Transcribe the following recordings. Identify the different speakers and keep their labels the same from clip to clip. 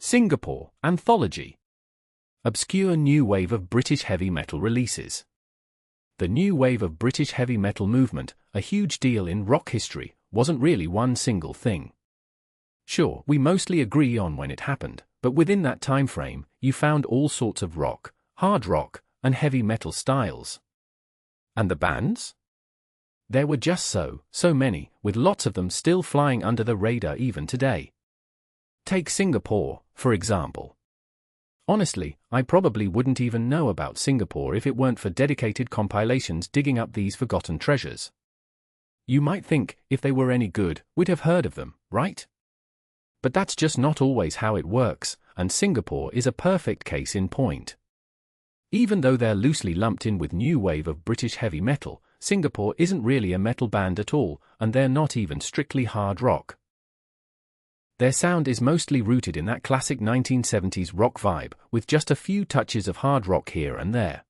Speaker 1: Singapore, Anthology. Obscure new wave of British heavy metal releases. The new wave of British heavy metal movement, a huge deal in rock history, wasn't really one single thing. Sure, we mostly agree on when it happened, but within that time frame, you found all sorts of rock, hard rock, and heavy metal styles. And the bands? There were just so many, with lots of them still flying under the radar even today. Take Singapore, for example. Honestly, I probably wouldn't even know about Singapore if it weren't for dedicated compilations digging up these forgotten treasures. You might think, if they were any good, we'd have heard of them, right? But that's just not always how it works, and Singapore is a perfect case in point. Even though they're loosely lumped in with new wave of British heavy metal, Singapore isn't really a metal band at all, and they're not even strictly hard rock. Their sound is mostly rooted in that classic 1970s rock vibe, with just a few touches of hard rock here and there.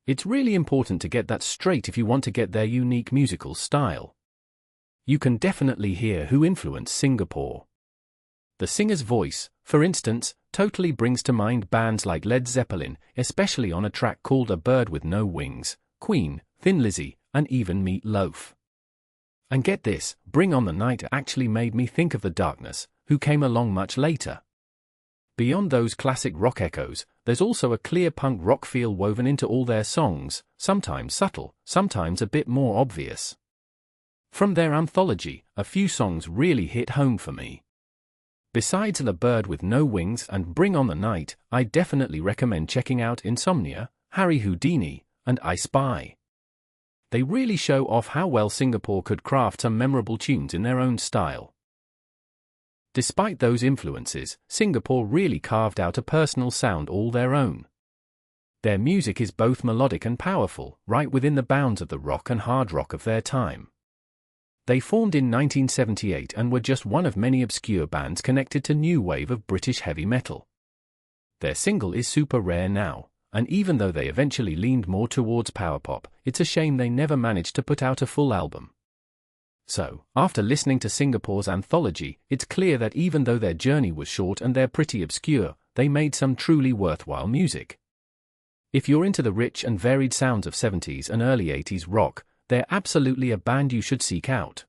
Speaker 1: It's really important to get that straight if you want to get their unique musical style. You can definitely hear who influenced Singapore. The singer's voice, for instance, totally brings to mind bands like Led Zeppelin, especially on a track called A Bird with No Wings, Queen, Thin Lizzy, and even Meat Loaf. And get this, Bring on the Night actually made me think of The Darkness, who came along much later. Beyond those classic rock echoes, there's also a clear punk rock feel woven into all their songs, sometimes subtle, sometimes a bit more obvious. From their anthology, a few songs really hit home for me. Besides The Bird with No Wings and Bring on the Night, I definitely recommend checking out Insomnia, Harry Houdini, and I Spy. They really show off how well Singapore could craft some memorable tunes in their own style. Despite those influences, Singapore really carved out a personal sound all their own. Their music is both melodic and powerful, right within the bounds of the rock and hard rock of their time. They formed in 1978 and were just one of many obscure bands connected to new wave of British heavy metal. Their single is super rare now, and even though they eventually leaned more towards power pop, it's a shame they never managed to put out a full album. So, after listening to Singapore's Anthology, it's clear that even though their journey was short and they're pretty obscure, they made some truly worthwhile music. If you're into the rich and varied sounds of 70s and early 80s rock, they're absolutely a band you should seek out.